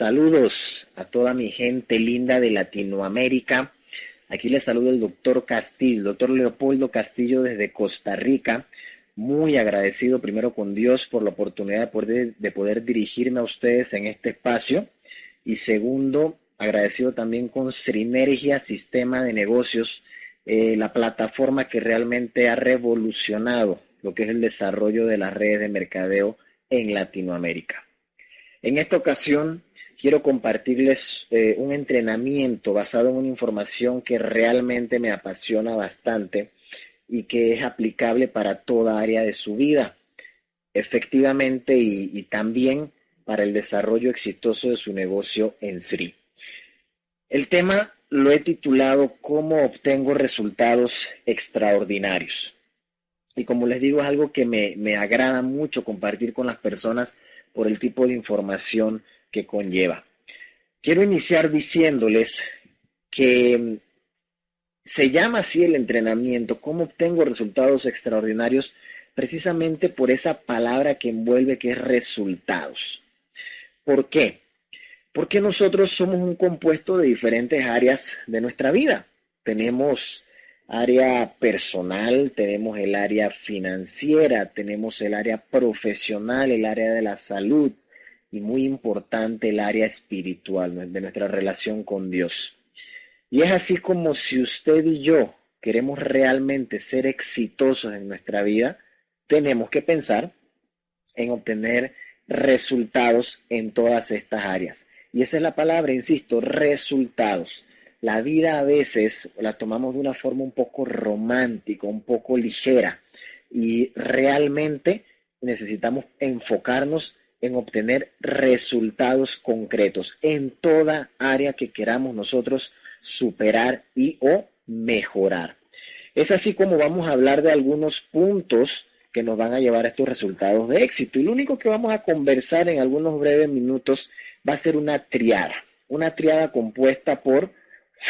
Saludos a toda mi gente linda de Latinoamérica. Aquí les saluda el doctor Castillo, el doctor Leopoldo Castillo desde Costa Rica. Muy agradecido primero con Dios por la oportunidad de poder dirigirme a ustedes en este espacio. Y segundo, agradecido también con Srinergia Sistema de Negocios, la plataforma que realmente ha revolucionado lo que es el desarrollo de las redes de mercadeo en Latinoamérica. En esta ocasión quiero compartirles un entrenamiento basado en una información que realmente me apasiona bastante y que es aplicable para toda área de su vida, efectivamente, y también para el desarrollo exitoso de su negocio en Sri. El tema lo he titulado ¿Cómo obtengo resultados extraordinarios? Y como les digo, es algo que me agrada mucho compartir con las personas por el tipo de información que conlleva. Quiero iniciar diciéndoles que se llama así el entrenamiento, ¿cómo obtengo resultados extraordinarios? Precisamente por esa palabra que envuelve, que es resultados. ¿Por qué? Porque nosotros somos un compuesto de diferentes áreas de nuestra vida. Tenemos área personal, tenemos el área financiera, tenemos el área profesional, el área de la salud y muy importante el área espiritual de nuestra relación con Dios. Y es así como si usted y yo queremos realmente ser exitosos en nuestra vida, tenemos que pensar en obtener resultados en todas estas áreas. Y esa es la palabra, insisto, resultados. La vida a veces la tomamos de una forma un poco romántica, un poco ligera, y realmente necesitamos enfocarnos en obtener resultados concretos en toda área que queramos nosotros superar y o mejorar. Es así como vamos a hablar de algunos puntos que nos van a llevar a estos resultados de éxito. Y lo único que vamos a conversar en algunos breves minutos va a ser una triada compuesta por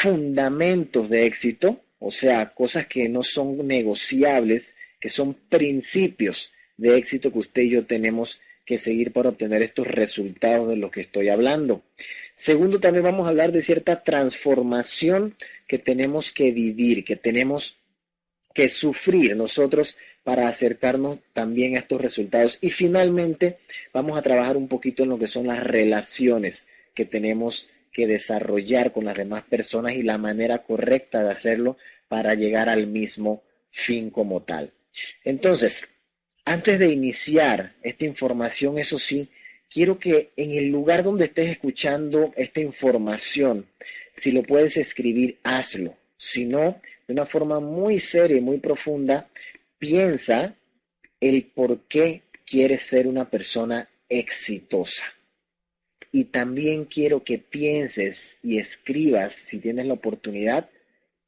fundamentos de éxito, o sea, cosas que no son negociables, que son principios de éxito que usted y yo tenemos que seguir para obtener estos resultados de los que estoy hablando. Segundo, también vamos a hablar de cierta transformación que tenemos que vivir, que tenemos que sufrir nosotros para acercarnos también a estos resultados. Y finalmente vamos a trabajar un poquito en lo que son las relaciones que tenemos que desarrollar con las demás personas y la manera correcta de hacerlo para llegar al mismo fin como tal. Entonces, antes de iniciar esta información, eso sí, quiero que en el lugar donde estés escuchando esta información, si lo puedes escribir, hazlo. Si no, de una forma muy seria y muy profunda, piensa el por qué quieres ser una persona exitosa. Y también quiero que pienses y escribas, si tienes la oportunidad,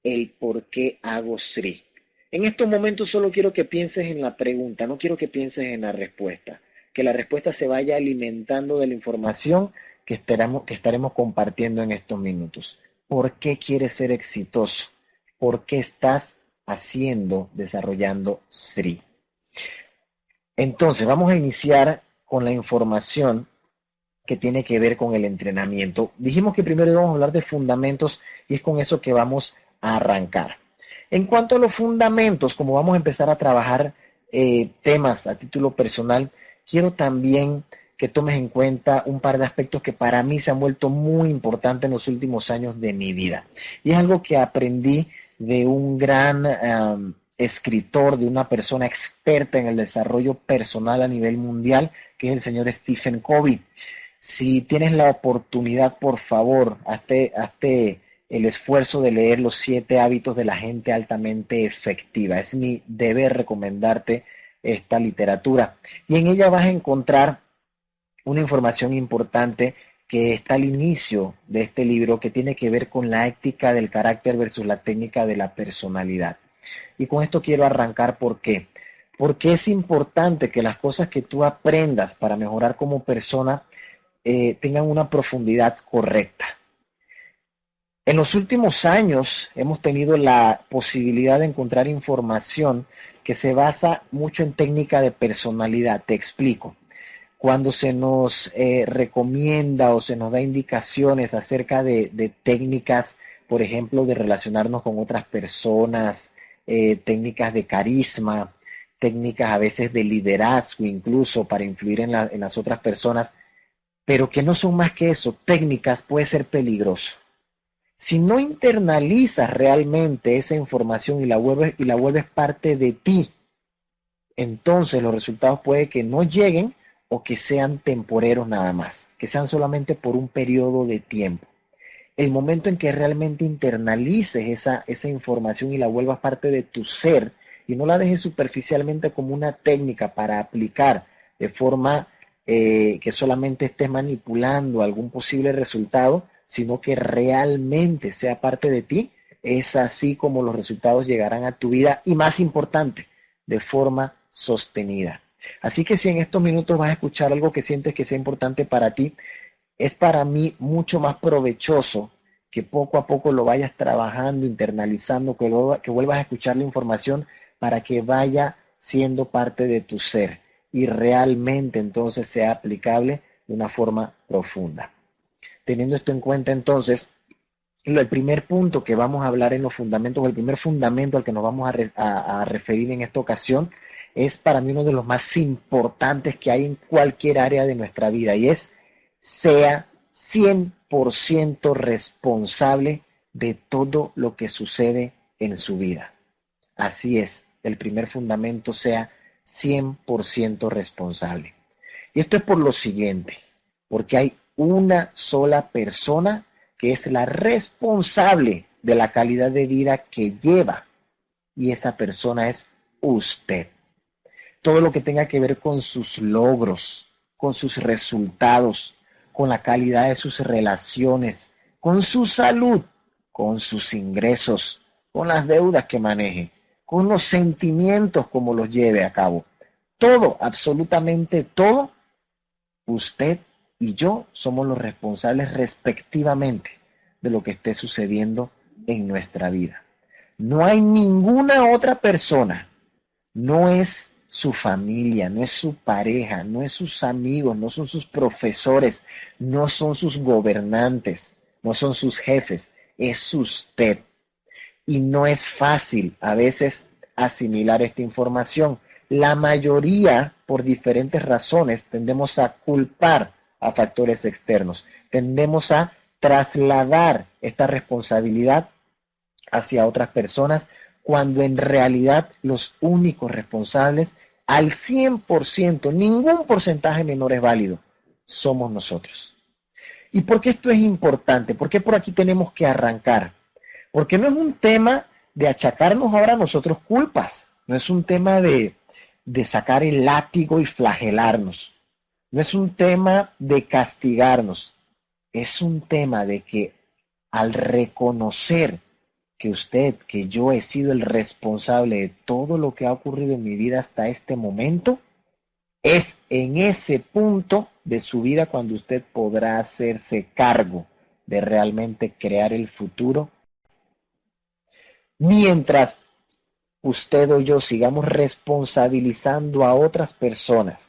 el por qué hago Sri. En estos momentos solo quiero que pienses en la pregunta, no quiero que pienses en la respuesta. Que la respuesta se vaya alimentando de la información que estaremos compartiendo en estos minutos. ¿Por qué quieres ser exitoso? ¿Por qué estás desarrollando Sri? Entonces, vamos a iniciar con la información que tiene que ver con el entrenamiento. Dijimos que primero íbamos a hablar de fundamentos y es con eso que vamos a arrancar. En cuanto a los fundamentos, como vamos a empezar a trabajar temas a título personal, quiero también que tomes en cuenta un par de aspectos que para mí se han vuelto muy importantes en los últimos años de mi vida. Y es algo que aprendí de un gran escritor, de una persona experta en el desarrollo personal a nivel mundial, que es el señor Stephen Covey. Si tienes la oportunidad, por favor, hazte el esfuerzo de leer Los 7 hábitos de la gente altamente efectiva. Es mi deber recomendarte esta literatura. Y en ella vas a encontrar una información importante que está al inicio de este libro, que tiene que ver con la ética del carácter versus la técnica de la personalidad. Y con esto quiero arrancar. ¿Por qué? Porque es importante que las cosas que tú aprendas para mejorar como persona tengan una profundidad correcta. En los últimos años hemos tenido la posibilidad de encontrar información que se basa mucho en técnica de personalidad. Te explico. cuando se nos recomienda o se nos da indicaciones acerca de técnicas, por ejemplo, de relacionarnos con otras personas, técnicas de carisma, técnicas a veces de liderazgo incluso para influir en las otras personas, pero que no son más que eso, técnicas, puede ser peligroso. Si no internalizas realmente esa información y la vuelves parte de ti, entonces los resultados puede que no lleguen o que sean temporeros nada más, que sean solamente por un periodo de tiempo. El momento en que realmente internalices esa información y la vuelvas parte de tu ser y no la dejes superficialmente como una técnica para aplicar de forma que solamente estés manipulando algún posible resultado, sino que realmente sea parte de ti, es así como los resultados llegarán a tu vida y, más importante, de forma sostenida. Así que si en estos minutos vas a escuchar algo que sientes que sea importante para ti, es para mí mucho más provechoso que poco a poco lo vayas trabajando, internalizando, que vuelvas a escuchar la información para que vaya siendo parte de tu ser y realmente entonces sea aplicable de una forma profunda. Teniendo esto en cuenta entonces, el primer punto que vamos a hablar en los fundamentos, o el primer fundamento al que nos vamos a referir en esta ocasión, es para mí uno de los más importantes que hay en cualquier área de nuestra vida, y es: sea 100% responsable de todo lo que sucede en su vida. Así es, el primer fundamento: sea 100% responsable. Y esto es por lo siguiente, porque hay una sola persona que es la responsable de la calidad de vida que lleva, y esa persona es usted. Todo lo que tenga que ver con sus logros, con sus resultados, con la calidad de sus relaciones, con su salud, con sus ingresos, con las deudas que maneje, con los sentimientos como los lleve a cabo. Todo, absolutamente todo, usted y yo somos los responsables respectivamente de lo que esté sucediendo en nuestra vida. No hay ninguna otra persona, no es su familia, no es su pareja, no es sus amigos, no son sus profesores, no son sus gobernantes, no son sus jefes, es usted. Y no es fácil a veces asimilar esta información. La mayoría, por diferentes razones, tendemos a culpar a factores externos, tendemos a trasladar esta responsabilidad hacia otras personas, cuando en realidad los únicos responsables al 100%, ningún porcentaje menor es válido, somos nosotros. ¿Y por qué esto es importante? ¿Por qué por aquí tenemos que arrancar? Porque no es un tema de achacarnos ahora a nosotros culpas, no es un tema de sacar el látigo y flagelarnos, no es un tema de castigarnos, es un tema de que al reconocer que usted, que yo he sido el responsable de todo lo que ha ocurrido en mi vida hasta este momento, es en ese punto de su vida cuando usted podrá hacerse cargo de realmente crear el futuro. Mientras usted o yo sigamos responsabilizando a otras personas,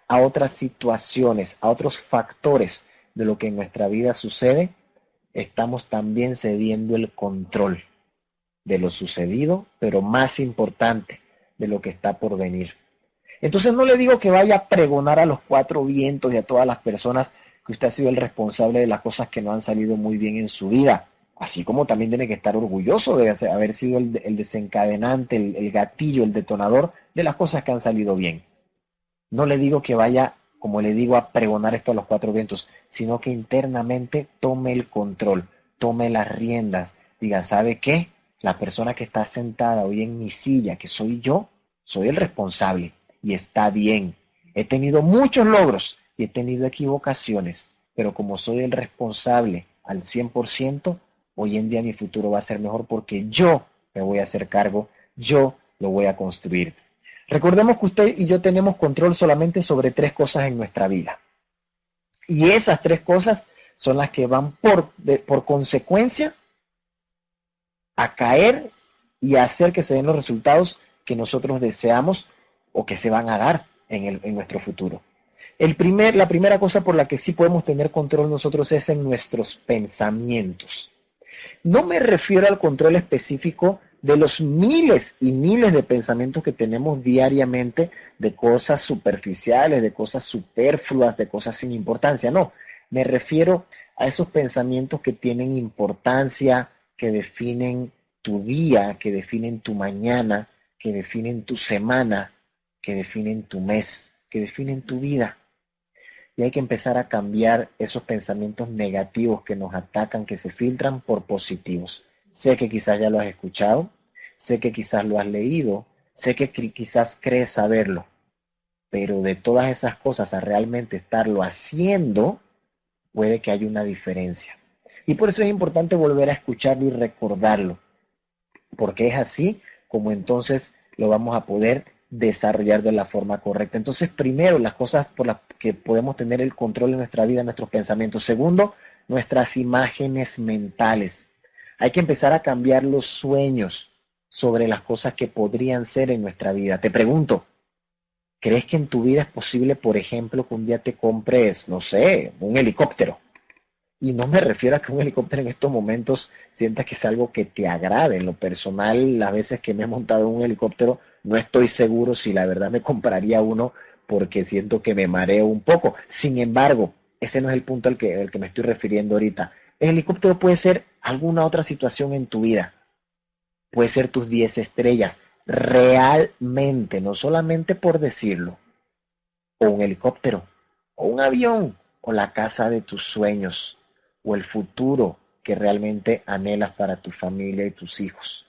a otras situaciones, a otros factores de lo que en nuestra vida sucede, estamos también cediendo el control de lo sucedido, pero más importante, de lo que está por venir. Entonces no le digo que vaya a pregonar a los cuatro vientos y a todas las personas que usted ha sido el responsable de las cosas que no han salido muy bien en su vida, así como también tiene que estar orgulloso de haber sido el desencadenante, el gatillo, el detonador de las cosas que han salido bien. No le digo que vaya, como le digo, a pregonar esto a los cuatro vientos, sino que internamente tome el control, tome las riendas, diga: ¿sabe qué? La persona que está sentada hoy en mi silla, que soy yo, soy el responsable, y está bien. He tenido muchos logros y he tenido equivocaciones, pero como soy el responsable al 100%, hoy en día mi futuro va a ser mejor porque yo me voy a hacer cargo, yo lo voy a construir. Recordemos que usted y yo tenemos control solamente sobre tres cosas en nuestra vida. Y esas tres cosas son las que van por consecuencia a caer y a hacer que se den los resultados que nosotros deseamos o que se van a dar en nuestro futuro. La primera cosa por la que sí podemos tener control nosotros es en nuestros pensamientos. No me refiero al control específico de los miles y miles de pensamientos que tenemos diariamente de cosas superficiales, de cosas superfluas, de cosas sin importancia. No, me refiero a esos pensamientos que tienen importancia, que definen tu día, que definen tu mañana, que definen tu semana, que definen tu mes, que definen tu vida. Y hay que empezar a cambiar esos pensamientos negativos que nos atacan, que se filtran por positivos. Sé que quizás ya lo has escuchado, sé que quizás lo has leído, sé que quizás crees saberlo, pero de todas esas cosas a realmente estarlo haciendo, puede que haya una diferencia. Y por eso es importante volver a escucharlo y recordarlo, porque es así como entonces lo vamos a poder desarrollar de la forma correcta. Entonces, primero, las cosas por las que podemos tener el control en nuestra vida, nuestros pensamientos. Segundo, nuestras imágenes mentales. Hay que empezar a cambiar los sueños sobre las cosas que podrían ser en nuestra vida. Te pregunto, ¿crees que en tu vida es posible, por ejemplo, que un día te compres, no sé, un helicóptero? Y no me refiero a que un helicóptero en estos momentos sientas que es algo que te agrade. En lo personal, las veces que me he montado en un helicóptero, no estoy seguro si la verdad me compraría uno porque siento que me mareo un poco. Sin embargo, ese no es el punto al que me estoy refiriendo ahorita. El helicóptero puede ser alguna otra situación en tu vida. Puede ser tus 10 estrellas. Realmente, no solamente por decirlo. O un helicóptero, o un avión, o la casa de tus sueños, o el futuro que realmente anhelas para tu familia y tus hijos.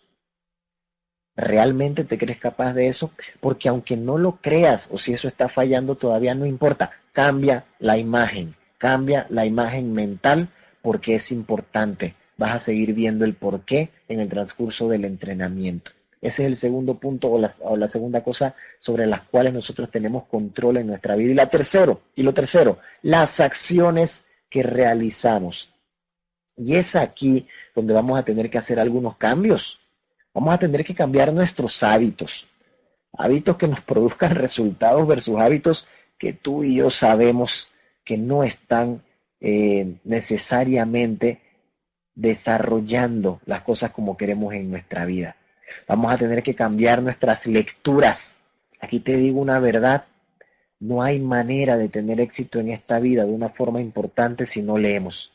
¿Realmente te crees capaz de eso? Porque aunque no lo creas o si eso está fallando todavía no importa, cambia la imagen mental porque es importante. Vas a seguir viendo el porqué en el transcurso del entrenamiento. Ese es el segundo punto o la segunda cosa sobre las cuales nosotros tenemos control en nuestra vida. Y lo tercero, las acciones que realizamos. Y es aquí donde vamos a tener que hacer algunos cambios. Vamos a tener que cambiar nuestros hábitos. Hábitos que nos produzcan resultados versus hábitos que tú y yo sabemos que no están necesariamente desarrollando las cosas como queremos en nuestra vida. Vamos a tener que cambiar nuestras lecturas. Aquí te digo una verdad, no hay manera de tener éxito en esta vida de una forma importante si no leemos.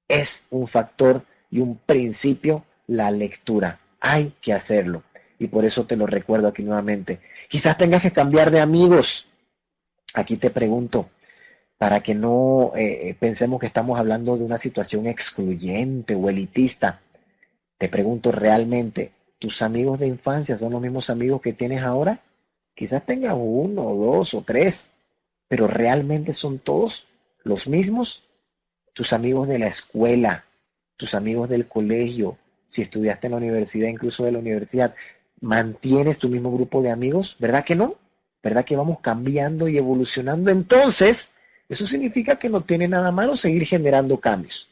Es un factor y un principio la lectura. Hay que hacerlo. Y por eso te lo recuerdo aquí nuevamente. Quizás tengas que cambiar de amigos. Aquí te pregunto, para que no pensemos que estamos hablando de una situación excluyente o elitista. Te pregunto realmente, ¿tus amigos de infancia son los mismos amigos que tienes ahora? Quizás tengas uno, o dos o tres, pero ¿realmente son todos los mismos? Tus amigos de la escuela, tus amigos del colegio, si estudiaste en la universidad, incluso de la universidad, ¿mantienes tu mismo grupo de amigos? ¿Verdad que no? ¿Verdad que vamos cambiando y evolucionando? Entonces, eso significa que no tiene nada malo seguir generando cambios.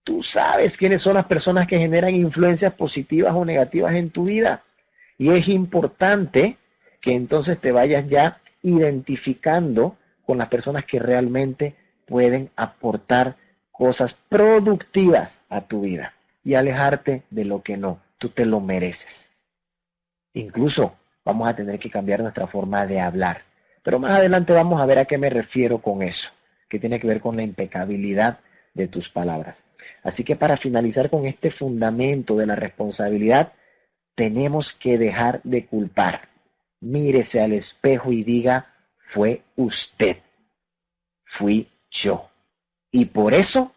Tú sabes quiénes son las personas que generan influencias positivas o negativas en tu vida. Y es importante que entonces te vayas ya identificando con las personas que realmente pueden aportar cosas productivas a tu vida y alejarte de lo que no. Tú te lo mereces. Incluso vamos a tener que cambiar nuestra forma de hablar. Pero más adelante vamos a ver a qué me refiero con eso, que tiene que ver con la impecabilidad de tus palabras. Así que para finalizar con este fundamento de la responsabilidad, tenemos que dejar de culpar. Mírese al espejo y diga, fue usted, fui yo. Y por eso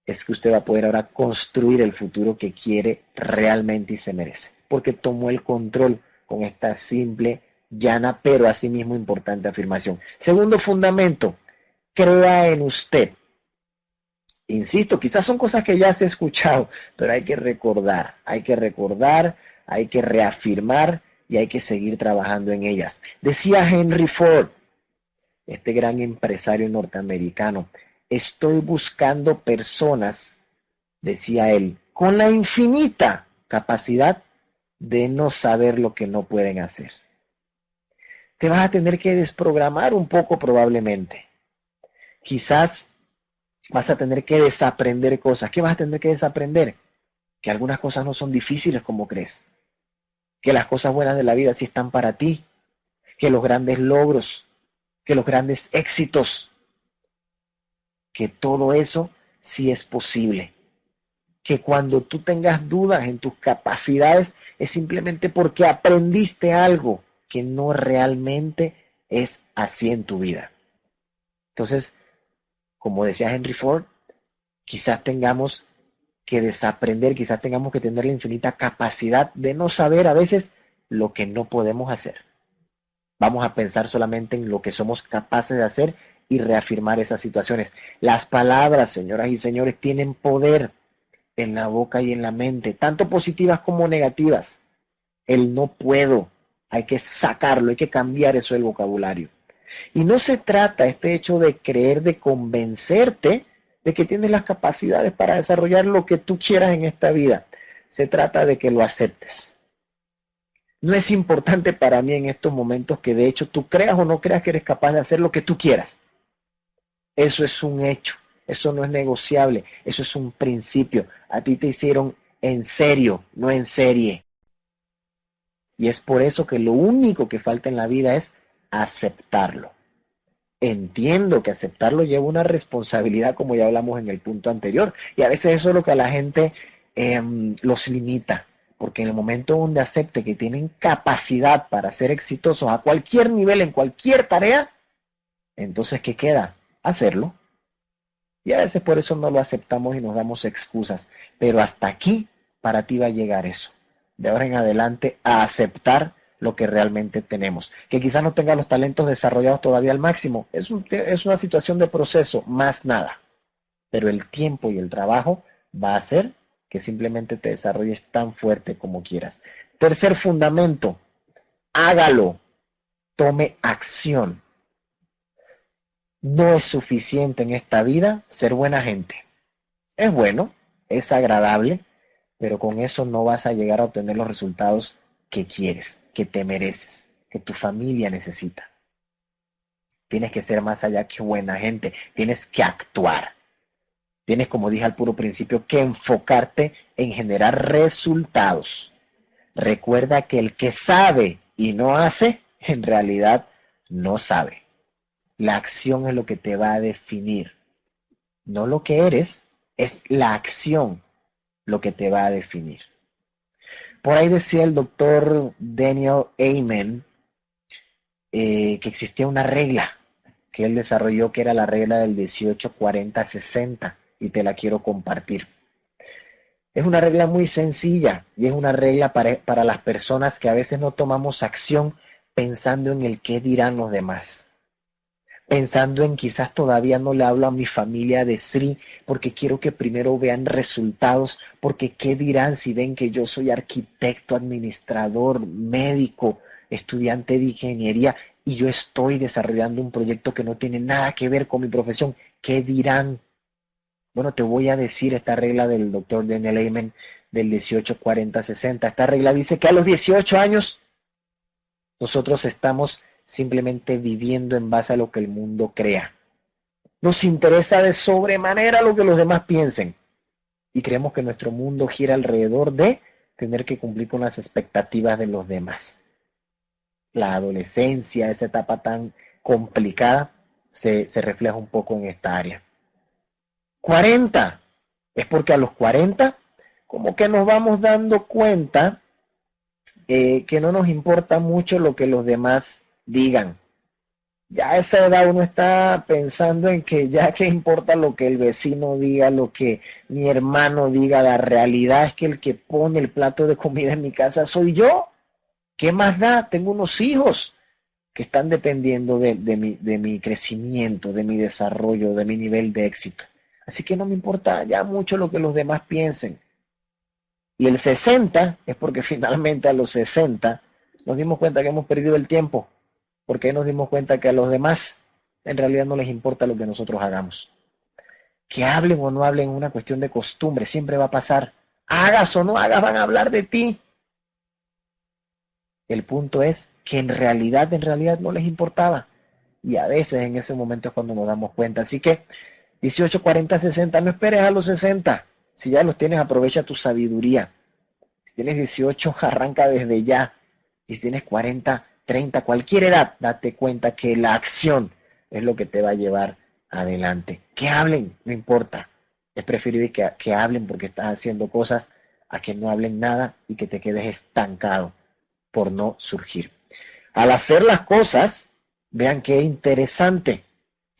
es que usted va a poder ahora construir el futuro que quiere realmente y se merece. Porque tomó el control con esta simple, llana, pero asimismo importante afirmación. Segundo fundamento, crea en usted. Insisto, quizás son cosas que ya has escuchado, pero hay que recordar, hay que reafirmar y hay que seguir trabajando en ellas. Decía Henry Ford, este gran empresario norteamericano, estoy buscando personas, decía él, con la infinita capacidad de no saber lo que no pueden hacer. te vas a tener que desprogramar un poco probablemente. Quizás vas a tener que desaprender cosas. ¿Qué vas a tener que desaprender? Que algunas cosas no son difíciles como crees. Que las cosas buenas de la vida sí están para ti. Que los grandes logros, que los grandes éxitos, que todo eso sí es posible. Que cuando tú tengas dudas en tus capacidades es simplemente porque aprendiste algo que no realmente es así en tu vida. Entonces, como decía Henry Ford, quizás tengamos que desaprender, quizás tengamos que tener la infinita capacidad de no saber a veces lo que no podemos hacer. Vamos a pensar solamente en lo que somos capaces de hacer y reafirmar esas situaciones. Las palabras, señoras y señores, tienen poder en la boca y en la mente, tanto positivas como negativas. El no puedo, hay que sacarlo, hay que cambiar eso del vocabulario. Y no se trata este hecho de creer, de convencerte de que tienes las capacidades para desarrollar lo que tú quieras en esta vida. Se trata de que lo aceptes. No es importante para mí en estos momentos que de hecho tú creas o no creas que eres capaz de hacer lo que tú quieras. Eso es un hecho, eso no es negociable, eso es un principio. A ti te hicieron en serio, no en serie. Y es por eso que lo único que falta en la vida es aceptarlo. Entiendo que aceptarlo lleva una responsabilidad, como ya hablamos en el punto anterior, y a veces eso es lo que a la gente los limita, porque en el momento donde acepte que tienen capacidad para ser exitosos a cualquier nivel, en cualquier tarea, entonces ¿qué queda? Hacerlo. Y a veces por eso no lo aceptamos y nos damos excusas, pero hasta aquí para ti va a llegar eso. De ahora en adelante a aceptar lo que realmente tenemos. Que quizás no tenga los talentos desarrollados todavía al máximo, es una situación de proceso, más nada. Pero el tiempo y el trabajo va a hacer que simplemente te desarrolles tan fuerte como quieras. Tercer fundamento, hágalo, tome acción. No es suficiente en esta vida ser buena gente. Es bueno, es agradable, pero con eso no vas a llegar a obtener los resultados que quieres, que te mereces, que tu familia necesita. Tienes que ser más allá que buena gente, tienes que actuar. Tienes, como dije al puro principio, que enfocarte en generar resultados. Recuerda que el que sabe y no hace, en realidad no sabe. La acción es lo que te va a definir. No lo que eres, es la acción lo que te va a definir. Por ahí decía el doctor Daniel Amen que existía una regla que él desarrolló, que era la regla del 18-40-60, y te la quiero compartir. Es una regla muy sencilla y es una regla para las personas que a veces no tomamos acción pensando en el qué dirán los demás. Pensando en quizás todavía no le hablo a mi familia de Sri porque quiero que primero vean resultados, porque qué dirán si ven que yo soy arquitecto, administrador, médico, estudiante de ingeniería y yo estoy desarrollando un proyecto que no tiene nada que ver con mi profesión. ¿Qué dirán? Bueno, te voy a decir esta regla del doctor Daniel Amen del 18-40-60. Esta regla dice que a los 18 años nosotros estamos simplemente viviendo en base a lo que el mundo crea. Nos interesa de sobremanera lo que los demás piensen y creemos que nuestro mundo gira alrededor de tener que cumplir con las expectativas de los demás. La adolescencia, esa etapa tan complicada, se refleja un poco en esta área. 40, es porque a los 40 como que nos vamos dando cuenta que no nos importa mucho lo que los demás digan. Ya a esa edad uno está pensando en que ya que importa lo que el vecino diga, lo que mi hermano diga, la realidad es que el que pone el plato de comida en mi casa soy yo. ¿Qué más da? Tengo unos hijos que están dependiendo de mi crecimiento, de mi desarrollo, de mi nivel de éxito. Así que no me importa ya mucho lo que los demás piensen. Y el 60 es porque finalmente a los 60 nos dimos cuenta que hemos perdido el tiempo, porque ahí nos dimos cuenta que a los demás en realidad no les importa lo que nosotros hagamos. Que hablen o no hablen es una cuestión de costumbre, siempre va a pasar. Hagas o no hagas, van a hablar de ti. El punto es que en realidad no les importaba. Y a veces en ese momento es cuando nos damos cuenta. Así que 18, 40, 60, no esperes a los 60. Si ya los tienes, aprovecha tu sabiduría. Si tienes 18, arranca desde ya. Y si tienes 40, 30, cualquier edad, date cuenta que la acción es lo que te va a llevar adelante. Que hablen, no importa. Es preferible que hablen porque estás haciendo cosas a que no hablen nada y que te quedes estancado por no surgir. Al hacer las cosas, vean qué interesante,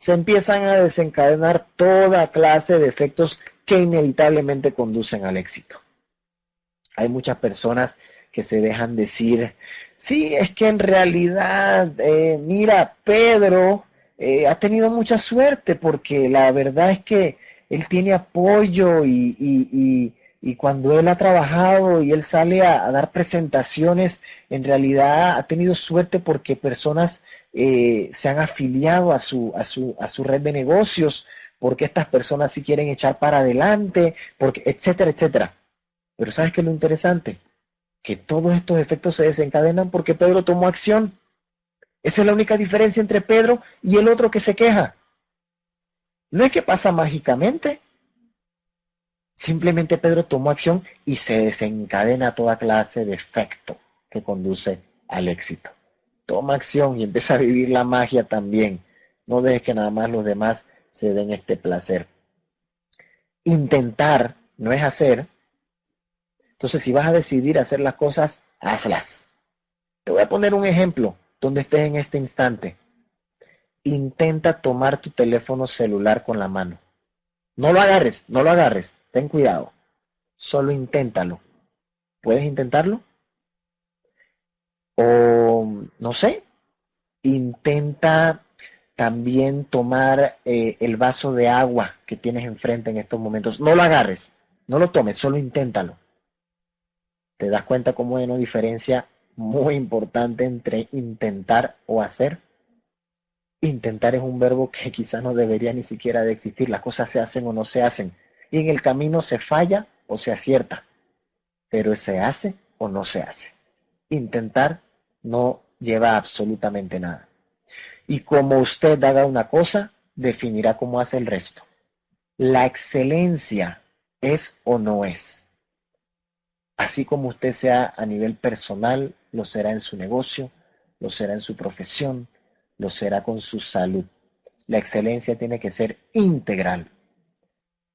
se empiezan a desencadenar toda clase de efectos que inevitablemente conducen al éxito. Hay muchas personas que se dejan decir, sí, es que en realidad, mira, Pedro ha tenido mucha suerte porque la verdad es que él tiene apoyo y cuando él ha trabajado y él sale a dar presentaciones, en realidad ha tenido suerte porque personas se han afiliado a su red de negocios, porque estas personas sí quieren echar para adelante, porque etcétera, etcétera. Pero ¿sabes qué es lo interesante? Que todos estos efectos se desencadenan porque Pedro tomó acción. Esa es la única diferencia entre Pedro y el otro que se queja. No es que pasa mágicamente. Simplemente Pedro tomó acción y se desencadena toda clase de efecto que conduce al éxito. Toma acción y empieza a vivir la magia también. No dejes que nada más los demás se den este placer. Intentar no es hacer. Entonces, si vas a decidir hacer las cosas, hazlas. Te voy a poner un ejemplo donde estés en este instante. Intenta tomar tu teléfono celular con la mano. No lo agarres, no lo agarres. Ten cuidado. Solo inténtalo. ¿Puedes intentarlo? O, no sé, intenta también tomar el vaso de agua que tienes enfrente en estos momentos. No lo agarres, no lo tomes, solo inténtalo. ¿Te das cuenta cómo hay una diferencia muy importante entre intentar o hacer? Intentar es un verbo que quizás no debería ni siquiera de existir. Las cosas se hacen o no se hacen. Y en el camino se falla o se acierta. Pero se hace o no se hace. Intentar no lleva absolutamente nada. Y como usted haga una cosa, definirá cómo hace el resto. La excelencia es o no es. Así como usted sea a nivel personal, lo será en su negocio, lo será en su profesión, lo será con su salud. La excelencia tiene que ser integral.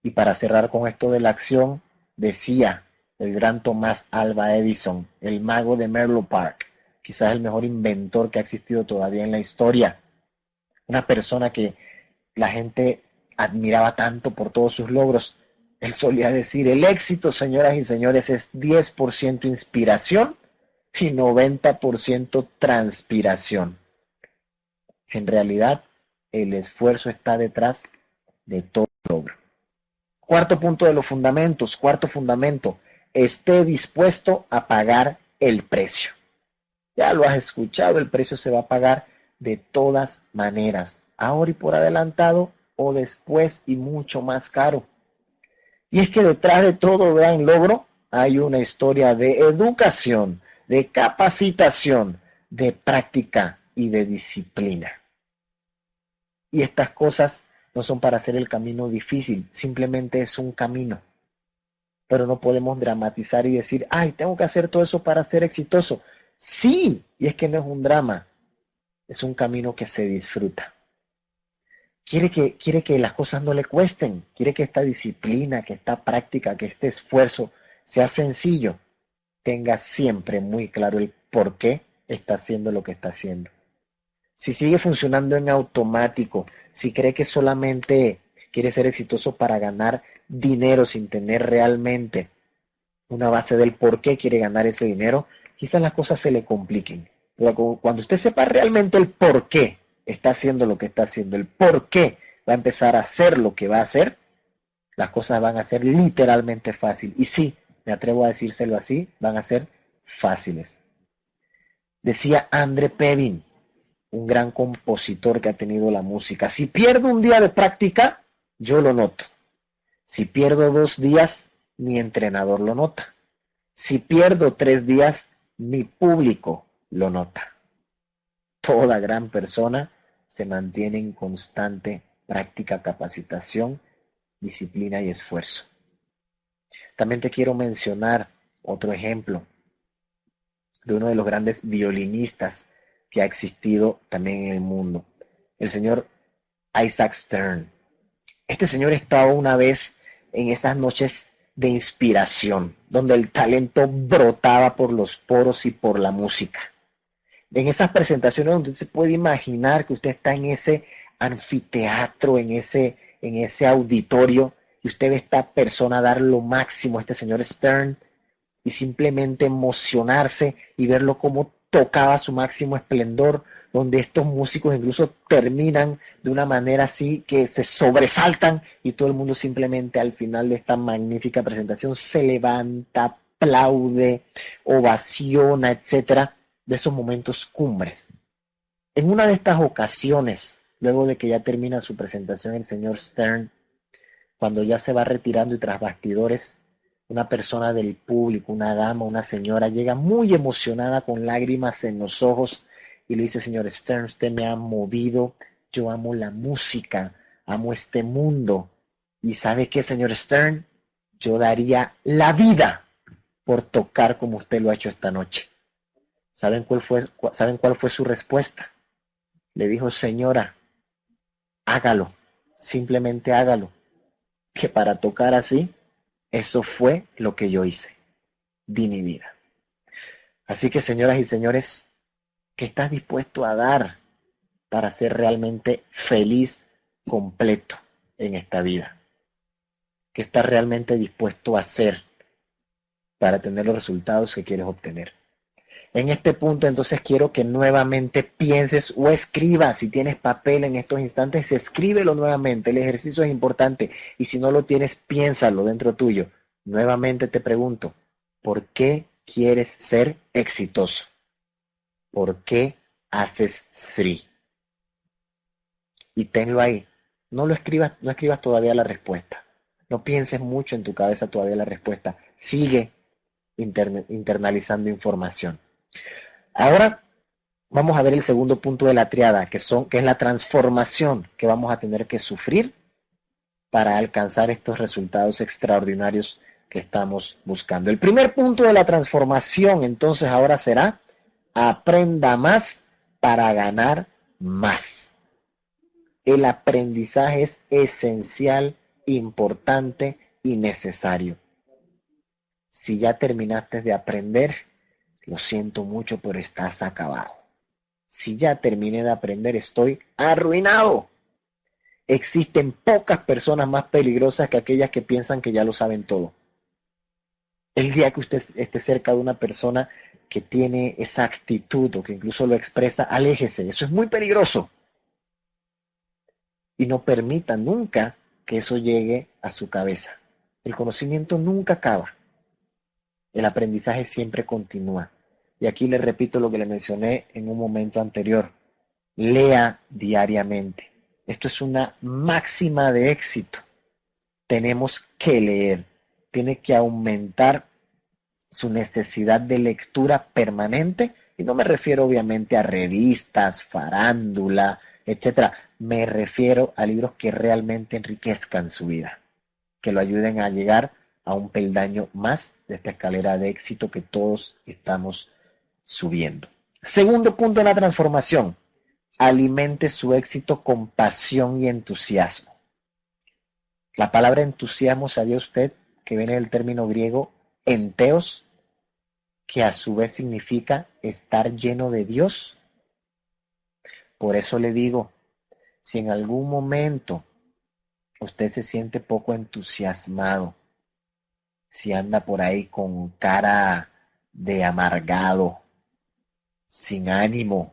Y para cerrar con esto de la acción, decía el gran Tomás Alva Edison, el mago de Menlo Park, quizás el mejor inventor que ha existido todavía en la historia. Una persona que la gente admiraba tanto por todos sus logros. Él solía decir, el éxito, señoras y señores, es 10% inspiración y 90% transpiración. En realidad, el esfuerzo está detrás de todo logro. Cuarto punto de los fundamentos, cuarto fundamento, esté dispuesto a pagar el precio. Ya lo has escuchado, el precio se va a pagar de todas maneras, ahora y por adelantado o después y mucho más caro. Y es que detrás de todo gran logro hay una historia de educación, de capacitación, de práctica y de disciplina. Y estas cosas no son para hacer el camino difícil, simplemente es un camino. Pero no podemos dramatizar y decir, ay, tengo que hacer todo eso para ser exitoso. Sí, y es que no es un drama, es un camino que se disfruta. Quiere que las cosas no le cuesten, quiere que esta disciplina, que esta práctica, que este esfuerzo sea sencillo. Tenga siempre muy claro el por qué está haciendo lo que está haciendo. Si sigue funcionando en automático, si cree que solamente quiere ser exitoso para ganar dinero sin tener realmente una base del por qué quiere ganar ese dinero, quizás las cosas se le compliquen. Pero cuando usted sepa realmente el por qué está haciendo lo que está haciendo, el por qué va a empezar a hacer lo que va a hacer, las cosas van a ser literalmente fáciles. Y sí, me atrevo a decírselo así, van a ser fáciles. Decía André Pevin, un gran compositor que ha tenido la música, si pierdo un día de práctica, yo lo noto. Si pierdo 2 días, mi entrenador lo nota. Si pierdo 3 días, mi público lo nota. toda gran persona se mantiene en constante práctica, capacitación, disciplina y esfuerzo. También te quiero mencionar otro ejemplo de uno de los grandes violinistas que ha existido también en el mundo, el señor Isaac Stern. Este señor estaba una vez en esas noches de inspiración, donde el talento brotaba por los poros y por la música. En esas presentaciones donde usted se puede imaginar que usted está en ese anfiteatro, en ese auditorio, y usted ve a esta persona dar lo máximo, este señor Stern, y simplemente emocionarse y verlo como tocaba su máximo esplendor, donde estos músicos incluso terminan de una manera así que se sobresaltan y todo el mundo simplemente al final de esta magnífica presentación se levanta, aplaude, ovaciona, etcétera, de esos momentos cumbres. En una de estas ocasiones, luego de que ya termina su presentación el señor Stern, cuando ya se va retirando y tras bastidores, una persona del público, una dama, una señora, llega muy emocionada con lágrimas en los ojos y le dice: señor Stern, usted me ha movido, yo amo la música, amo este mundo. ¿Y sabe qué, señor Stern? Yo daría la vida por tocar como usted lo ha hecho esta noche. ¿Saben cuál fue su respuesta? Le dijo: señora, hágalo, simplemente hágalo, que para tocar así, eso fue lo que yo hice, di mi vida. Así que, señoras y señores, ¿qué estás dispuesto a dar para ser realmente feliz, completo en esta vida? ¿Qué estás realmente dispuesto a hacer para tener los resultados que quieres obtener? En este punto, entonces, quiero que nuevamente pienses o escribas. Si tienes papel en estos instantes, escríbelo nuevamente. El ejercicio es importante y si no lo tienes, piénsalo dentro tuyo. Nuevamente te pregunto, ¿por qué quieres ser exitoso? ¿Por qué haces SRI? Y tenlo ahí. No escribas todavía la respuesta. No pienses mucho en tu cabeza todavía la respuesta. Sigue internalizando información. Ahora vamos a ver el segundo punto de la triada, que es la transformación que vamos a tener que sufrir para alcanzar estos resultados extraordinarios que estamos buscando. El primer punto de la transformación, entonces, ahora será: aprenda más para ganar más. El aprendizaje es esencial, importante y necesario. Si ya terminaste de aprender, lo siento mucho, pero estás acabado. Si ya terminé de aprender, estoy arruinado. Existen pocas personas más peligrosas que aquellas que piensan que ya lo saben todo. El día que usted esté cerca de una persona que tiene esa actitud o que incluso lo expresa, aléjese. Eso es muy peligroso. Y no permita nunca que eso llegue a su cabeza. El conocimiento nunca acaba. El aprendizaje siempre continúa. Y aquí le repito lo que le mencioné en un momento anterior. Lea diariamente. Esto es una máxima de éxito. Tenemos que leer. Tiene que aumentar su necesidad de lectura permanente. Y no me refiero obviamente a revistas, farándula, etcétera. Me refiero a libros que realmente enriquezcan su vida, que lo ayuden a llegar a un peldaño más de esta escalera de éxito que todos estamos subiendo. Segundo punto de la transformación: alimente su éxito con pasión y entusiasmo. La palabra entusiasmo, ¿sabía usted que viene del término griego enteos, que a su vez significa estar lleno de Dios? Por eso le digo, si en algún momento usted se siente poco entusiasmado, si anda por ahí con cara de amargado, sin ánimo,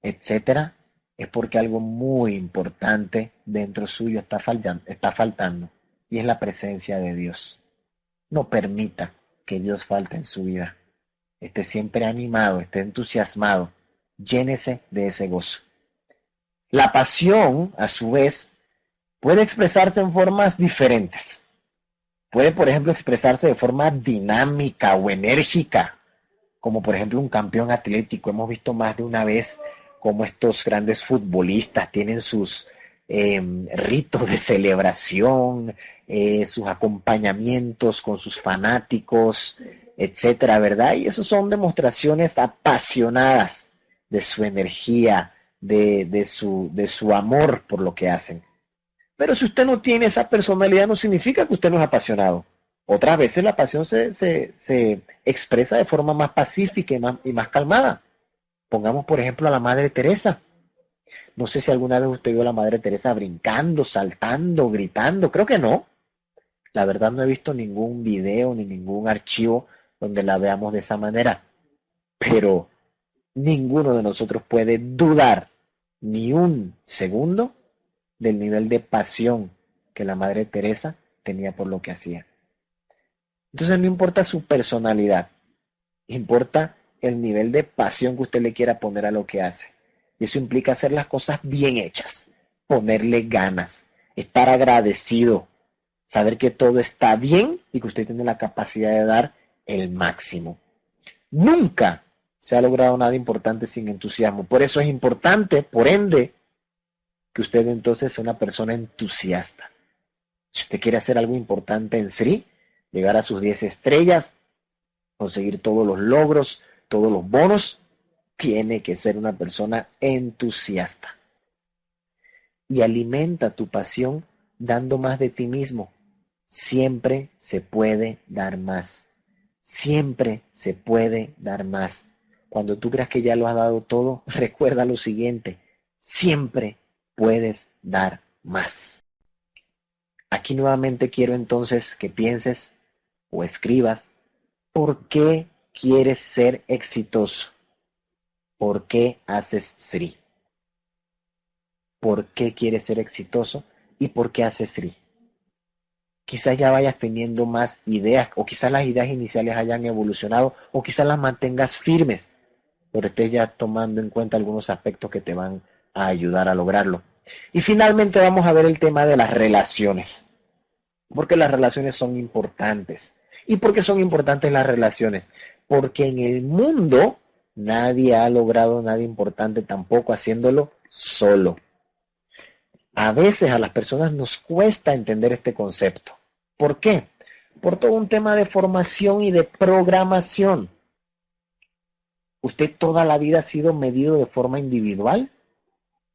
etcétera, es porque algo muy importante dentro suyo está faltando, y es la presencia de Dios. No permita que Dios falte en su vida. Esté siempre animado, esté entusiasmado, llénese de ese gozo. La pasión, a su vez, puede expresarse en formas diferentes. Puede, por ejemplo, expresarse de forma dinámica o enérgica, como por ejemplo un campeón atlético. Hemos visto más de una vez cómo estos grandes futbolistas tienen sus ritos de celebración, sus acompañamientos con sus fanáticos, etcétera, ¿verdad? Y eso son demostraciones apasionadas de su energía, de su amor por lo que hacen. Pero si usted no tiene esa personalidad, no significa que usted no es apasionado. Otras veces la pasión se expresa de forma más pacífica y más calmada. Pongamos, por ejemplo, a la Madre Teresa. No sé si alguna vez usted vio a la Madre Teresa brincando, saltando, gritando. Creo que no. La verdad no he visto ningún video ni ningún archivo donde la veamos de esa manera. Pero ninguno de nosotros puede dudar ni un segundo del nivel de pasión que la Madre Teresa tenía por lo que hacía. Entonces no importa su personalidad, importa el nivel de pasión que usted le quiera poner a lo que hace. Y eso implica hacer las cosas bien hechas, ponerle ganas, estar agradecido, saber que todo está bien y que usted tiene la capacidad de dar el máximo. Nunca se ha logrado nada importante sin entusiasmo. Por eso es importante, por ende, que usted entonces sea una persona entusiasta. Si usted quiere hacer algo importante en Sri, llegar a sus 10 estrellas, conseguir todos los logros, todos los bonos, tiene que ser una persona entusiasta. Y alimenta tu pasión dando más de ti mismo. Siempre se puede dar más. Siempre se puede dar más. Cuando tú creas que ya lo has dado todo, recuerda lo siguiente: siempre puedes dar más. Aquí nuevamente quiero entonces que pienses o escribas por qué quieres ser exitoso. ¿Por qué haces Sri? ¿Por qué quieres ser exitoso? ¿Y por qué haces Sri? Quizás ya vayas teniendo más ideas, o quizás las ideas iniciales hayan evolucionado, o quizás las mantengas firmes, pero estés ya tomando en cuenta algunos aspectos que te van a ayudar a lograrlo. Y finalmente vamos a ver el tema de las relaciones, porque las relaciones son importantes. ¿Y por qué son importantes las relaciones? Porque en el mundo nadie ha logrado nada importante tampoco haciéndolo solo. A veces a las personas nos cuesta entender este concepto. ¿Por qué? Por todo un tema de formación y de programación. ¿Usted toda la vida ha sido medido de forma individual?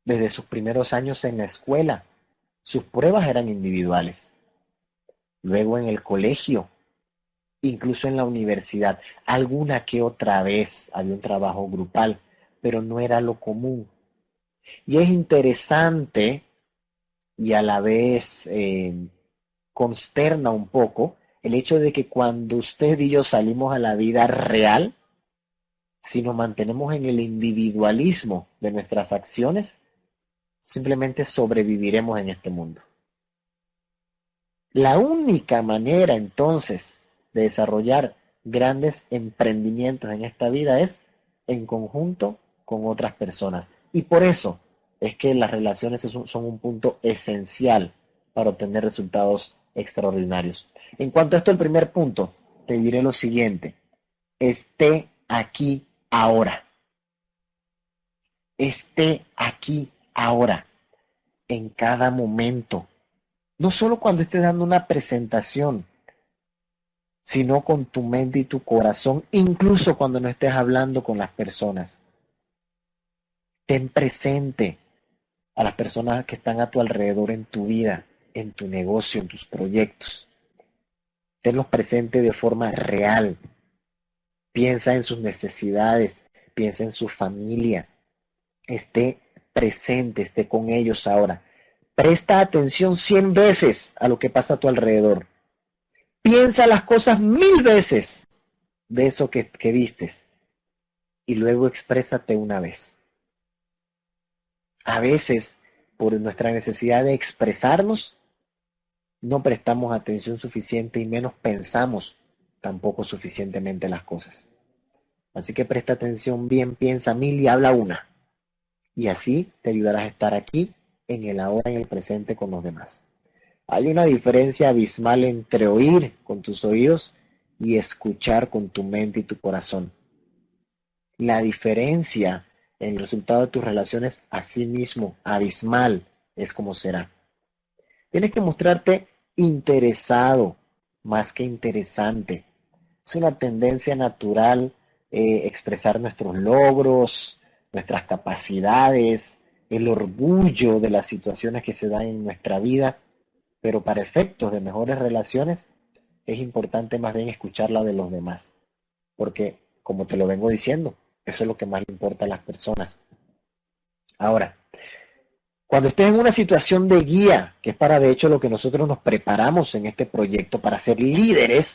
Desde sus primeros años en la escuela, sus pruebas eran individuales. Luego en el colegio, incluso en la universidad, alguna que otra vez había un trabajo grupal, pero no era lo común. Y es interesante y a la vez consterna un poco el hecho de que cuando usted y yo salimos a la vida real, si nos mantenemos en el individualismo de nuestras acciones, simplemente sobreviviremos en este mundo. La única manera entonces de desarrollar grandes emprendimientos en esta vida es en conjunto con otras personas. Y por eso es que las relaciones son un punto esencial para obtener resultados extraordinarios. En cuanto a esto, el primer punto, te diré lo siguiente: esté aquí ahora. Esté aquí ahora, en cada momento. No solo cuando estés dando una presentación, sino con tu mente y tu corazón, incluso cuando no estés hablando con las personas. Ten presente a las personas que están a tu alrededor en tu vida, en tu negocio, en tus proyectos. Tenlos presentes de forma real. Piensa en sus necesidades, piensa en su familia. Esté presente, esté con ellos ahora. Presta atención 100 veces a lo que pasa a tu alrededor. Piensa las cosas 1000 veces de eso que vistes y luego exprésate una vez. A veces, por nuestra necesidad de expresarnos, no prestamos atención suficiente y menos pensamos tampoco suficientemente las cosas. Así que presta atención bien, piensa 1000 y habla una. Y así te ayudarás a estar aquí, en el ahora, en el presente con los demás. Hay una diferencia abismal entre oír con tus oídos y escuchar con tu mente y tu corazón. La diferencia el resultado de tus relaciones, así mismo, abismal, es como será. Tienes que mostrarte interesado más que interesante. Es una tendencia natural expresar nuestros logros, nuestras capacidades, el orgullo de las situaciones que se dan en nuestra vida, pero para efectos de mejores relaciones es importante más bien escuchar la de los demás, porque como te lo vengo diciendo, eso es lo que más le importa a las personas. Ahora, cuando estés en una situación de guía, que es para de hecho lo que nosotros nos preparamos en este proyecto para ser líderes,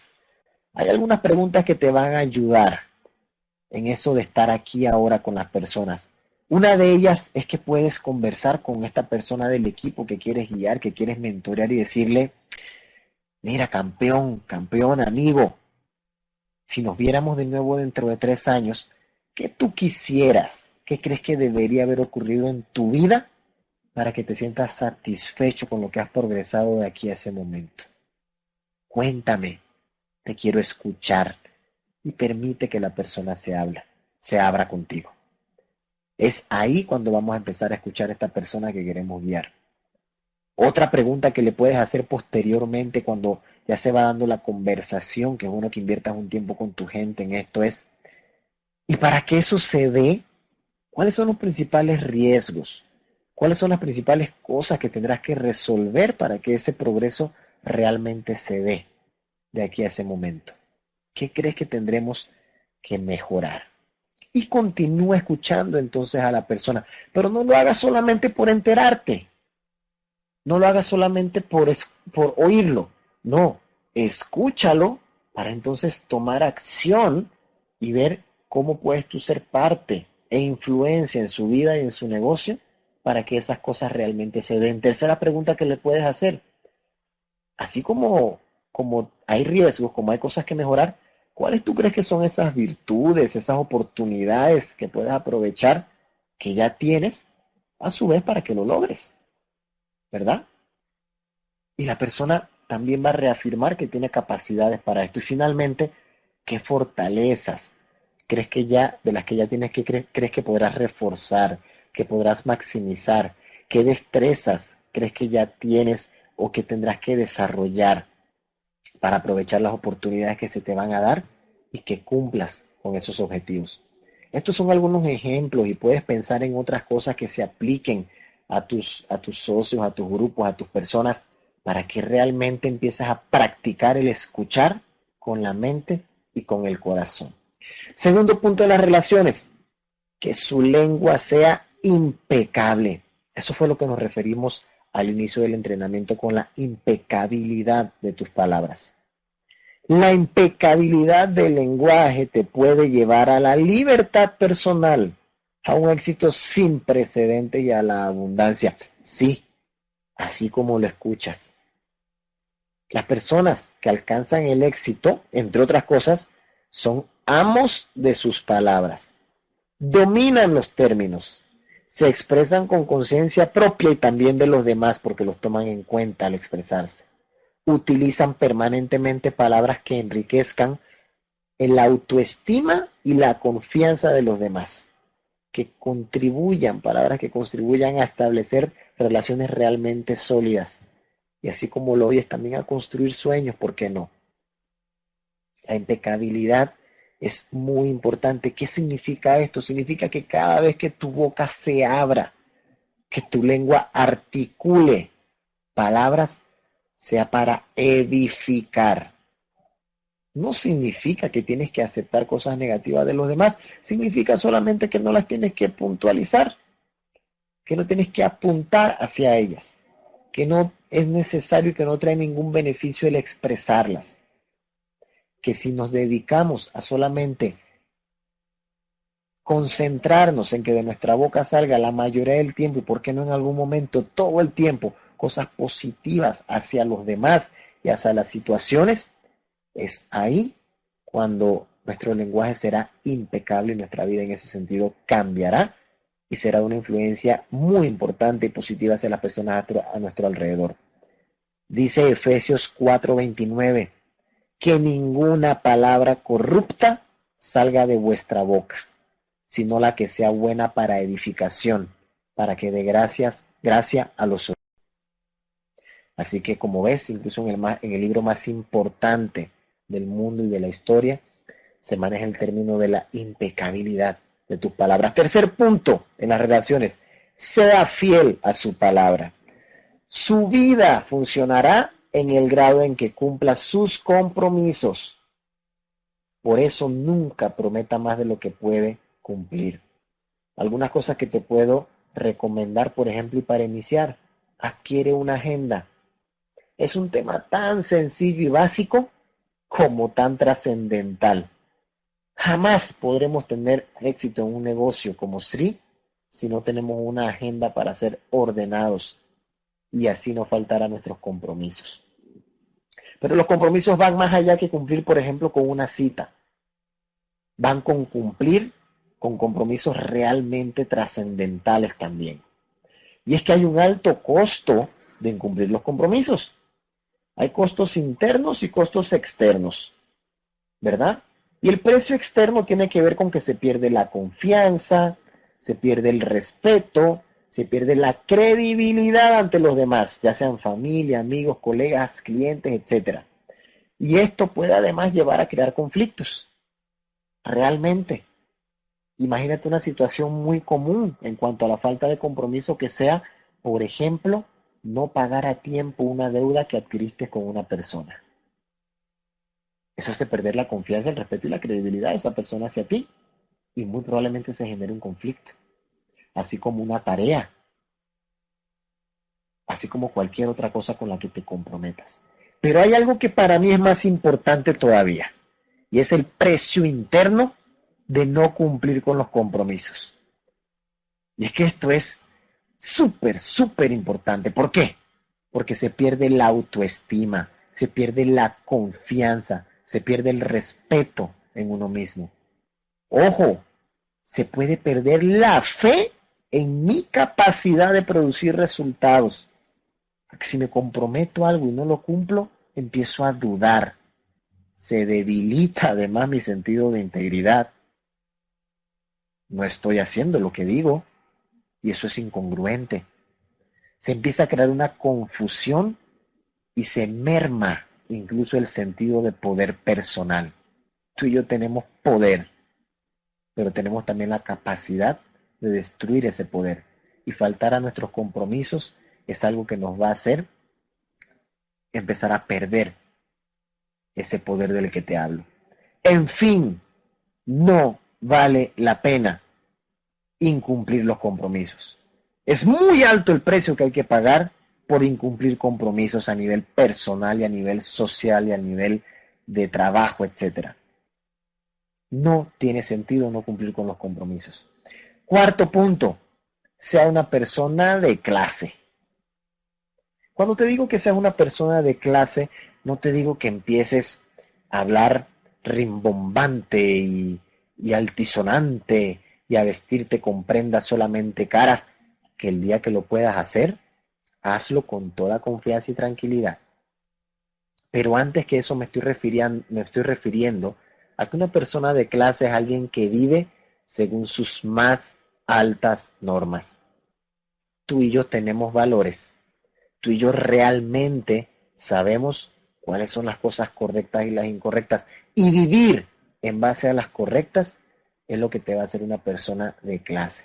hay algunas preguntas que te van a ayudar en eso de estar aquí ahora con las personas. Una de ellas es que puedes conversar con esta persona del equipo que quieres guiar, que quieres mentorear y decirle, mira, campeón, campeón, amigo, si nos viéramos de nuevo dentro de 3 años, ¿qué tú quisieras? ¿Qué crees que debería haber ocurrido en tu vida para que te sientas satisfecho con lo que has progresado de aquí a ese momento? Cuéntame, te quiero escuchar y permite que la persona se abra contigo. Es ahí cuando vamos a empezar a escuchar a esta persona que queremos guiar. Otra pregunta que le puedes hacer posteriormente cuando ya se va dando la conversación, que es bueno que inviertas un tiempo con tu gente en esto, es, ¿y para que eso se dé? ¿Cuáles son los principales riesgos? ¿Cuáles son las principales cosas que tendrás que resolver para que ese progreso realmente se dé de aquí a ese momento? ¿Qué crees que tendremos que mejorar? Y continúa escuchando entonces a la persona, pero no lo hagas solamente por enterarte, no lo hagas solamente por oírlo, no, escúchalo para entonces tomar acción y ver cómo puedes tú ser parte e influencia en su vida y en su negocio para que esas cosas realmente se den. Tercera pregunta que le puedes hacer, así como hay riesgos, como hay cosas que mejorar, ¿cuáles tú crees que son esas virtudes, esas oportunidades que puedes aprovechar que ya tienes a su vez para que lo logres? ¿Verdad? Y la persona también va a reafirmar que tiene capacidades para esto. Y finalmente, ¿qué fortalezas crees que ya, de las que ya tienes que crees que podrás reforzar, que podrás maximizar? ¿Qué destrezas crees que ya tienes o que tendrás que desarrollar para aprovechar las oportunidades que se te van a dar y que cumplas con esos objetivos? Estos son algunos ejemplos y puedes pensar en otras cosas que se apliquen a tus socios, a tus grupos, a tus personas, para que realmente empieces a practicar el escuchar con la mente y con el corazón. Segundo punto de las relaciones, que su lengua sea impecable. Eso fue lo que nos referimos al inicio del entrenamiento con la impecabilidad de tus palabras. La impecabilidad del lenguaje te puede llevar a la libertad personal, a un éxito sin precedente y a la abundancia. Sí, así como lo escuchas. Las personas que alcanzan el éxito, entre otras cosas, son amos de sus palabras. Dominan los términos. Se expresan con conciencia propia y también de los demás porque los toman en cuenta al expresarse. Utilizan permanentemente palabras que enriquezcan la autoestima y la confianza de los demás, palabras que contribuyan a establecer relaciones realmente sólidas, y así como lo oyes también a construir sueños, ¿por qué no? La impecabilidad es muy importante. ¿Qué significa esto? Significa que cada vez que tu boca se abra, que tu lengua articule palabras, sea para edificar. No significa que tienes que aceptar cosas negativas de los demás, significa solamente que no las tienes que puntualizar, que no tienes que apuntar hacia ellas, que no es necesario y que no trae ningún beneficio el expresarlas. Que si nos dedicamos a solamente concentrarnos en que de nuestra boca salga la mayoría del tiempo, y por qué no en algún momento, todo el tiempo, cosas positivas hacia los demás y hacia las situaciones, es ahí cuando nuestro lenguaje será impecable y nuestra vida en ese sentido cambiará y será una influencia muy importante y positiva hacia las personas a nuestro alrededor. Dice Efesios 4:29, que ninguna palabra corrupta salga de vuestra boca, sino la que sea buena para edificación, para que dé gracia a los otros. Así que como ves, incluso en el libro más importante del mundo y de la historia, se maneja el término de la impecabilidad de tus palabras. Tercer punto en las relaciones, sea fiel a su palabra. Su vida funcionará en el grado en que cumpla sus compromisos. Por eso nunca prometa más de lo que puede cumplir. Algunas cosas que te puedo recomendar, por ejemplo, y para iniciar, adquiere una agenda. Es un tema tan sencillo y básico como tan trascendental. Jamás podremos tener éxito en un negocio como Sri si no tenemos una agenda para ser ordenados y así no faltar a nuestros compromisos. Pero los compromisos van más allá que cumplir, por ejemplo, con una cita. Van con cumplir con compromisos realmente trascendentales también. Y es que hay un alto costo de incumplir los compromisos. Hay costos internos y costos externos, ¿verdad? Y el precio externo tiene que ver con que se pierde la confianza, se pierde el respeto, se pierde la credibilidad ante los demás, ya sean familia, amigos, colegas, clientes, etcétera. Y esto puede además llevar a crear conflictos. Realmente. Imagínate una situación muy común en cuanto a la falta de compromiso que sea, por ejemplo, no pagar a tiempo una deuda que adquiriste con una persona. Eso hace perder la confianza, el respeto y la credibilidad de esa persona hacia ti. Y muy probablemente se genere un conflicto. Así como una tarea. Así como cualquier otra cosa con la que te comprometas. Pero hay algo que para mí es más importante todavía. Y es el precio interno de no cumplir con los compromisos. Y es que esto es súper importante. ¿Por qué? Porque se pierde la autoestima, se pierde la confianza, se pierde el respeto en uno mismo. Ojo, se puede perder la fe en mi capacidad de producir resultados. Porque si me comprometo a algo y no lo cumplo, empiezo a dudar. Se debilita además mi sentido de integridad. No estoy haciendo lo que digo y eso es incongruente. Se empieza a crear una confusión y se merma incluso el sentido de poder personal. Tú y yo tenemos poder, pero tenemos también la capacidad de destruir ese poder. Y faltar a nuestros compromisos es algo que nos va a hacer empezar a perder ese poder del que te hablo. En fin, no vale la pena incumplir los compromisos. Es muy alto el precio que hay que pagar por incumplir compromisos a nivel personal y a nivel social y a nivel de trabajo, etcétera. No tiene sentido no cumplir con los compromisos. Cuarto punto, sea una persona de clase. Cuando te digo que seas una persona de clase, no te digo que empieces a hablar rimbombante y altisonante y a vestirte con prendas solamente caras, que el día que lo puedas hacer, hazlo con toda confianza y tranquilidad. Pero antes que eso me estoy refiriendo a que una persona de clase es alguien que vive según sus más altas normas. Tú y yo tenemos valores. Tú y yo realmente sabemos cuáles son las cosas correctas y las incorrectas. Y vivir en base a las correctas es lo que te va a hacer una persona de clase.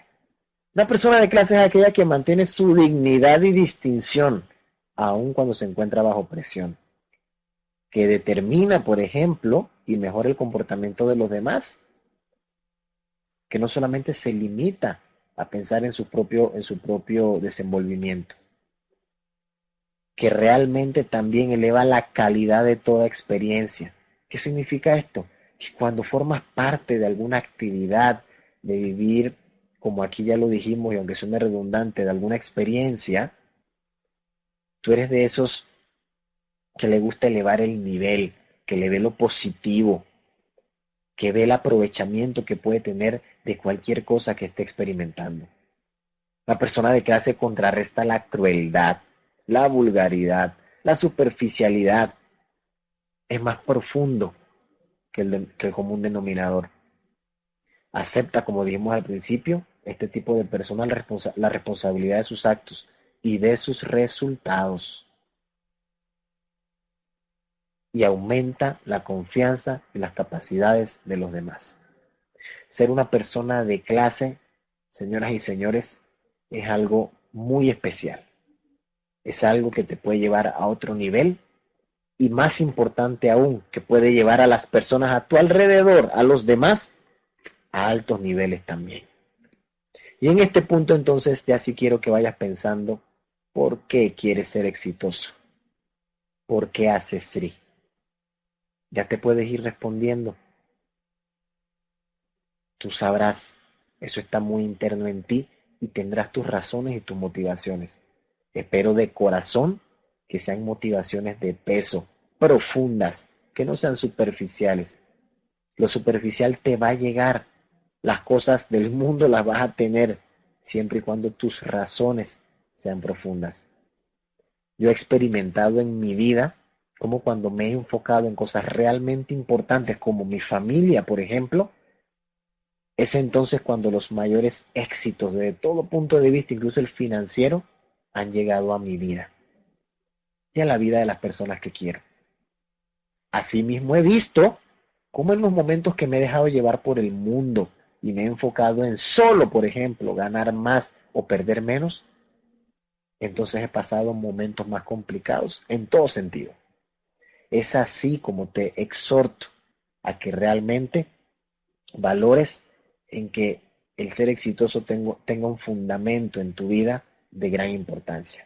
Una persona de clase es aquella que mantiene su dignidad y distinción, aun cuando se encuentra bajo presión. Que determina, por ejemplo, y mejora el comportamiento de los demás. Que no solamente se limita a pensar en su propio desenvolvimiento. Que realmente también eleva la calidad de toda experiencia. ¿Qué significa esto? Que cuando formas parte de alguna actividad, de vivir, como aquí ya lo dijimos, y aunque suene redundante, de alguna experiencia, tú eres de esos que le gusta elevar el nivel, que le ve lo positivo, que ve el aprovechamiento que puede tener de cualquier cosa que esté experimentando. La persona de clase contrarresta la crueldad, la vulgaridad, la superficialidad. Es más profundo que el común denominador. Acepta, como dijimos al principio, este tipo de persona la responsabilidad de sus actos y de sus resultados. Y aumenta la confianza y las capacidades de los demás. Ser una persona de clase, señoras y señores, es algo muy especial. Es algo que te puede llevar a otro nivel y más importante aún, que puede llevar a las personas a tu alrededor, a los demás, a altos niveles también. Y en este punto entonces ya sí quiero que vayas pensando por qué quieres ser exitoso, por qué haces SRI. Ya te puedes ir respondiendo. Tú sabrás, eso está muy interno en ti y tendrás tus razones y tus motivaciones. Espero de corazón que sean motivaciones de peso, profundas, que no sean superficiales. Lo superficial te va a llegar, las cosas del mundo las vas a tener, siempre y cuando tus razones sean profundas. Yo he experimentado en mi vida como cuando me he enfocado en cosas realmente importantes como mi familia, por ejemplo, es entonces cuando los mayores éxitos de todo punto de vista, incluso el financiero, han llegado a mi vida y a la vida de las personas que quiero. Asimismo he visto cómo en los momentos que me he dejado llevar por el mundo y me he enfocado en solo, por ejemplo, ganar más o perder menos, entonces he pasado momentos más complicados en todo sentido. Es así como te exhorto a que realmente valores en que el ser exitoso tenga un fundamento en tu vida de gran importancia.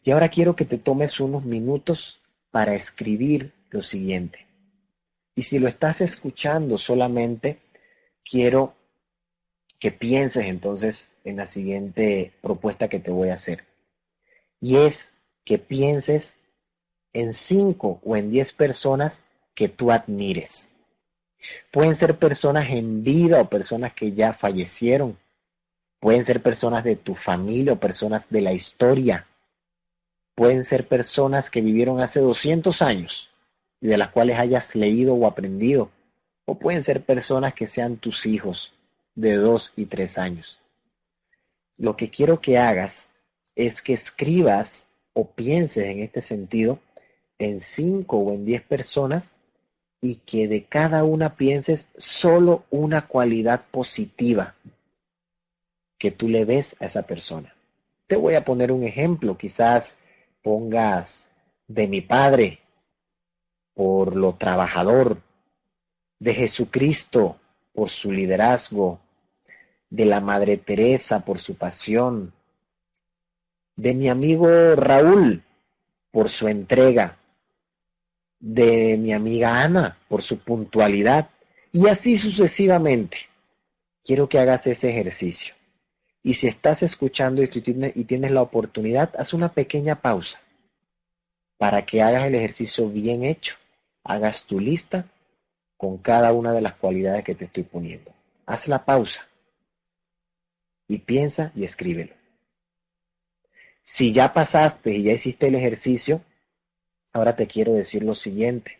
Y ahora quiero que te tomes unos minutos para escribir lo siguiente. Y si lo estás escuchando solamente, quiero que pienses entonces en la siguiente propuesta que te voy a hacer. Y es que pienses en 5 o en 10 personas que tú admires. Pueden ser personas en vida o personas que ya fallecieron. Pueden ser personas de tu familia o personas de la historia. Pueden ser personas que vivieron hace 200 años y de las cuales hayas leído o aprendido. O pueden ser personas que sean tus hijos de 2 y 3 años. Lo que quiero que hagas es que escribas o pienses en este sentido en 5 o en 10 personas y que de cada una pienses solo una cualidad positiva que tú le ves a esa persona. Te voy a poner un ejemplo, quizás pongas de mi padre por lo trabajador, de Jesucristo por su liderazgo, de la Madre Teresa por su pasión, de mi amigo Raúl por su entrega, de mi amiga Ana por su puntualidad, y así sucesivamente. Quiero que hagas ese ejercicio. Y si estás escuchando y tienes la oportunidad, haz una pequeña pausa para que hagas el ejercicio bien hecho. Hagas tu lista con cada una de las cualidades que te estoy poniendo. Haz la pausa y piensa y escríbelo. Si ya pasaste y ya hiciste el ejercicio, ahora te quiero decir lo siguiente.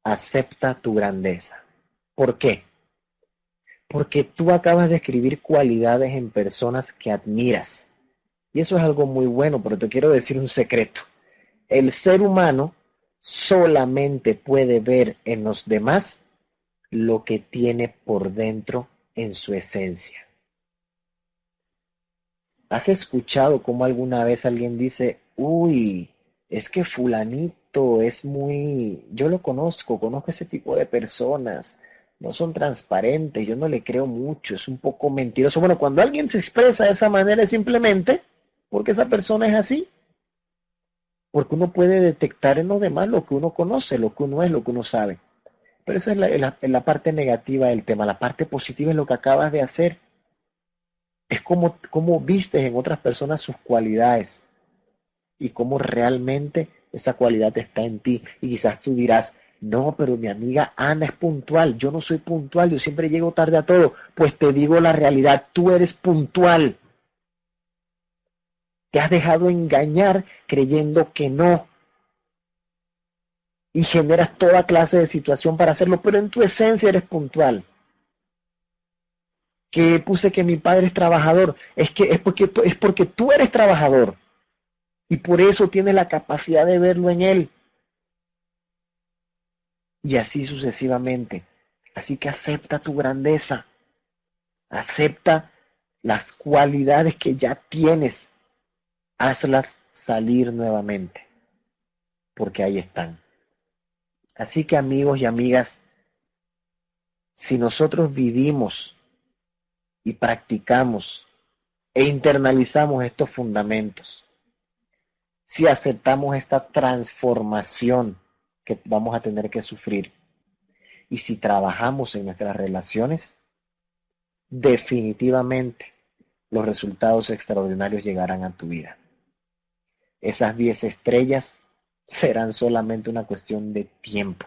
Acepta tu grandeza. ¿Por qué? Porque tú acabas de escribir cualidades en personas que admiras. Y eso es algo muy bueno, pero te quiero decir un secreto. El ser humano solamente puede ver en los demás lo que tiene por dentro en su esencia. ¿Has escuchado cómo alguna vez alguien dice, uy, es que fulanito es muy, yo lo conozco ese tipo de personas, no son transparentes, yo no le creo mucho, es un poco mentiroso? Bueno, cuando alguien se expresa de esa manera es simplemente porque esa persona es así, porque uno puede detectar en los demás lo que uno conoce, lo que uno es, lo que uno sabe. Pero esa es la parte negativa del tema. La parte positiva es lo que acabas de hacer. Es como vistes en otras personas sus cualidades y cómo realmente esa cualidad está en ti. Y quizás tú dirás, no, pero mi amiga Ana es puntual, yo no soy puntual, yo siempre llego tarde a todo. Pues te digo la realidad, tú eres puntual. Te has dejado engañar creyendo que no. Y generas toda clase de situación para hacerlo, pero en tu esencia eres puntual. que puse que mi padre es trabajador, es porque tú eres trabajador y por eso tienes la capacidad de verlo en él. Y así sucesivamente. Así que acepta tu grandeza, acepta las cualidades que ya tienes, hazlas salir nuevamente, porque ahí están. Así que amigos y amigas, si nosotros vivimos y practicamos e internalizamos estos fundamentos, si aceptamos esta transformación que vamos a tener que sufrir y si trabajamos en nuestras relaciones, definitivamente los resultados extraordinarios llegarán a tu vida. Esas 10 estrellas serán solamente una cuestión de tiempo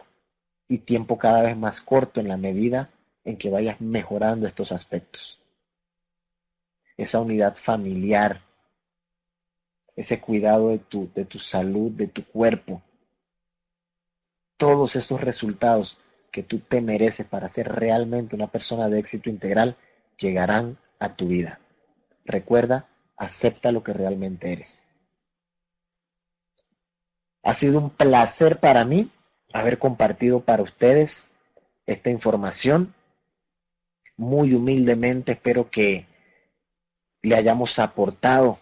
y tiempo cada vez más corto en la medida en que vayas mejorando estos aspectos. Esa unidad familiar, ese cuidado de tu salud, de tu cuerpo, todos esos resultados que tú te mereces para ser realmente una persona de éxito integral llegarán a tu vida. Recuerda, acepta lo que realmente eres. Ha sido un placer para mí haber compartido para ustedes esta información. Muy humildemente espero que le hayamos aportado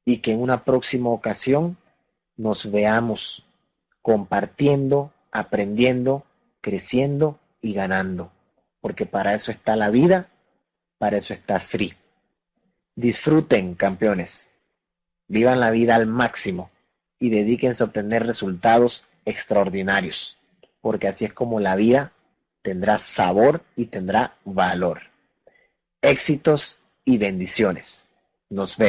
y que en una próxima ocasión nos veamos compartiendo, aprendiendo, creciendo y ganando. Porque para eso está la vida, para eso está Free. Disfruten, campeones. Vivan la vida al máximo y dedíquense a obtener resultados extraordinarios. Porque así es como la vida tendrá sabor y tendrá valor. Éxitos y bendiciones. Nos vemos.